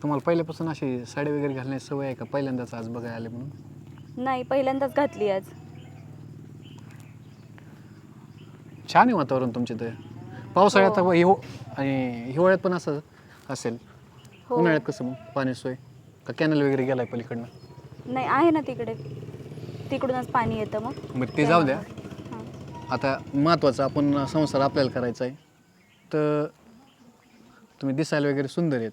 तुम्हाला पहिल्यापासून अशी साडी वगैरे घालण्याची सवय आहे का, पहिल्यांदाच आज बघायला आले म्हणून? नाही, पहिल्यांदाच घातली आज. छान आहे वातावरण तुमच्या तर. पावसाळ्यात आणि हिवाळ्यात पण असं असेल. हो. उन्हाळ्यात कसं मग पाणी सोय का कॅनल वगैरे गेलाय पलीकडनं? नाही, आहे ना तिकडे, तिकडूनच पाणी येतं मग. मग ते जाऊ द्या. हां. आता महत्त्वाचं, आपण संसार आपल्याला करायचा आहे, तर तुम्ही दिसायला वगैरे सुंदर आहेत.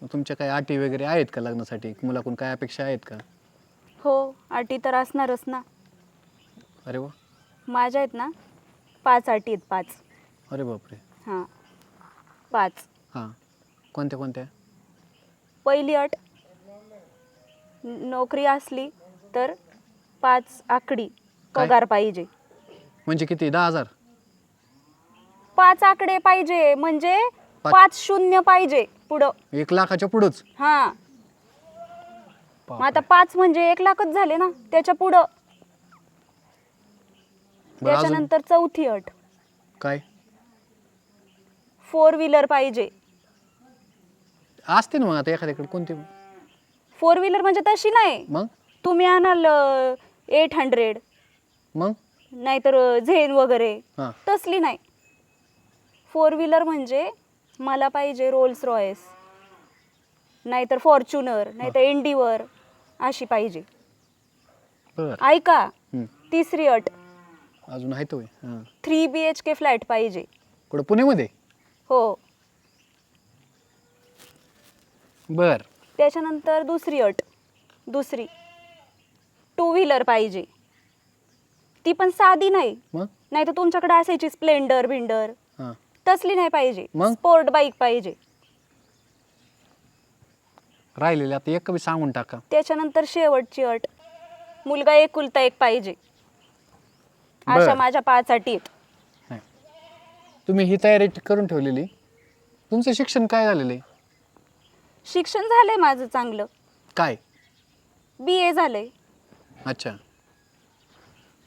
मग तुमच्या काही अटी वगैरे आहेत का लग्नासाठी? मुलाकडून काय अपेक्षा आहेत का? हो, अटी तर असणारच ना. अरे वा. माझ्या आहेत ना 5 अटी आहेत, 5. अरे बापरे. हां, 5. हां, कोणत्या कोणत्या? पहिली अट, नोकरी असली तर 5 आकडी काय? पगार पाहिजे. म्हणजे किती, 10,000? 5 आकडे पाहिजे, म्हणजे 5 5 शून्य पाहिजे पुढं. 1,00,000च्या पुढंच? हां, मग आता 5 म्हणजे 1,00,000च झाले ना, त्याच्या पुढं. बरं, अजून त्याच्यानंतर चौथी अट, काय 4 व्हीलर पाहिजे. असते ना मग आता एखाद्याकडे कोणती? 4 व्हीलर म्हणजे तशी नाही, मग तुम्ही आणाल 800, मग नाहीतर झेन वगैरे, हां. तसली नाही. 4 व्हीलर म्हणजे मला पाहिजे रोल्स रॉयस, नाहीतर फॉर्च्युनर, नाहीतर एंडिवर, अशी पाहिजे. बरं. ऐका, हं. तिसरी अट, अजून आहे तो? हां. 3 BHK फ्लॅट पाहिजे. कुठं, पुण्यामध्ये? हो. बर. त्याच्यानंतर दुसरी अट, 2 व्हीलर पाहिजे. ती पण साधी नाही, मग नाही तर तुमच्याकडे असायची स्प्लेंडर बिंडर, हां. तसली नाही पाहिजे. मग? स्पोर्ट बाईक पाहिजे. राहिलेले आता एक कमी सांगून टाका. त्याच्यानंतर शेवटची अट, मुलगा एकुलता एक पाहिजे. अशा बरं. माझ्या 5 अटी आहेत. नाही, तुम्ही ही तयारी करून ठेवलेली. तुमचं शिक्षण काय झालेलं आहे? शिक्षण झालंय माझं चांगलं, काय? BA झालंय. अच्छा.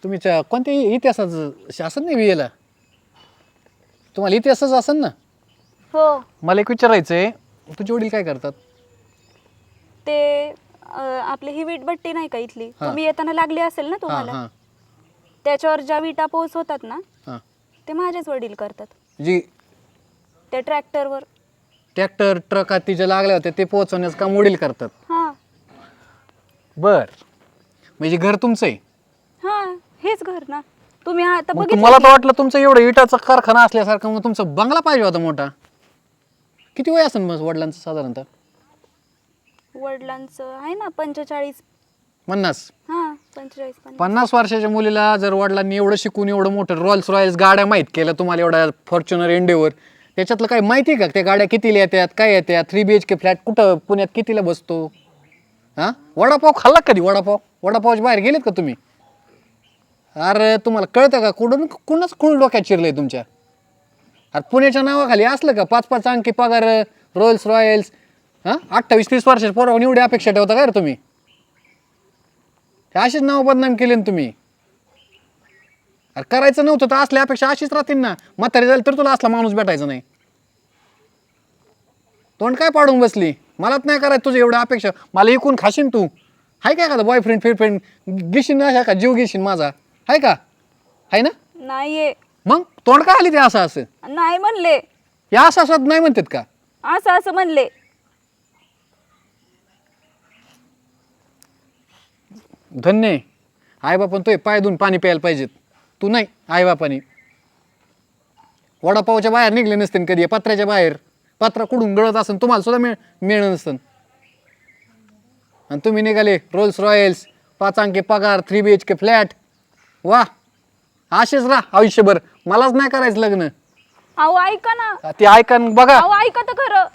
तुम्ही कोणत्या इतिहासाचं असेल ना BA ला? तुम्हाला इतिहासच असेल ना? हो. मला एक विचारायचं आहे, तुझे वडील काय करतात? ते आपली ही वीटभट्टी नाही का इथली, हां. तुम्ही येताना लागली असेल ना हां तुम्हाला, हां त्याच्यावर ज्या विटा पोहोच होतात ना, हां. ते माझेच वडील करतात. जी त्या ट्रॅक्टरवर. ट्रॅक्टर ट्रक तिच्या लागल्या होत्या ते पोहोचवण्याचं काम वडील करतात? हां बर. म्हणजे घर तुमचं आहे? हां, हेच घर ना. तुम्ही आता मग बघितलं मला की? तर वाटलं तुमचं एवढं इटाचा कारखाना असल्यासारखं, मग तुमचा बंगला पाहिजे होता मोठा. किती वय असेल मग वडिलांचं साधारणतः? वडिलांचं आहे ना 45. 50? हां, 45 50. 50 वर्षाच्या मुलीला जर वडिलांनी एवढं शिकून एवढं मोठं रॉयल्स रॉयल्स गाड्या माहीत केल्या तुम्हाला, एवढ्या फॉर्च्युनर एंडेवर, त्याच्यातलं काही माहिती आहे का? त्या गाड्या कितीला येतात, काय येतात? 3 BHK फ्लॅट कुठं पुण्यात कितीला बसतो? हां, वडापाव खाल्ला कधी? वडापावच्या बाहेर गेलेत का तुम्ही? अरे तुम्हाला कळतं का? कुणाच कुण डोक्यात चिरलंय तुमच्या? अरे पुण्याच्या नावाखाली असलं का 5-5 अंकी पगार, रोल्स रॉयल्स? हां, 28-30 वर्षाच्या पोरावर एवढी अपेक्षा ठेवता का रे तुम्ही? अशीच नाव बदनाम केले ना तुम्ही. अरे करायचं नव्हतं तर असल्या अपेक्षा अशीच राहतील ना. म्हातारी झाली तर तुला असला माणूस भेटायचा नाही. तोंड काय पाडून बसली? मलाच नाही करायचं तुझं एवढं अपेक्षा. मला इकून खाशीन तू? हाय काय का बॉयफ्रेंड फिरफ्रेंड घेशीन अशा का? जीव घेशीन माझा? हाय का? हाय ना? नाहीये. मग तोंड काय आली ते असं नाही म्हणले. या असं नाही म्हणतात का? असं म्हणले. धन्य आई बापन तो पाय धुवून पाणी प्यायला पाहिजेत. तू नाही, आई बापानी. वडापावच्या बाहेर निघले नसते कधी, पत्र्याच्या बाहेर. पत्रा कुठून गळत असेल तुम्हाला सुद्धा मिळणं नसतं. आणि तुम्ही निघाले रोल्स रॉयल्स, 5 अंकी पगार, 3 BHK फ्लॅट. वा, असेच राहा आयुष्यभर. मलाच नाही करायचं लग्न. अहो ऐका ना. ते ऐका बघा. अहो ऐका तर खरं.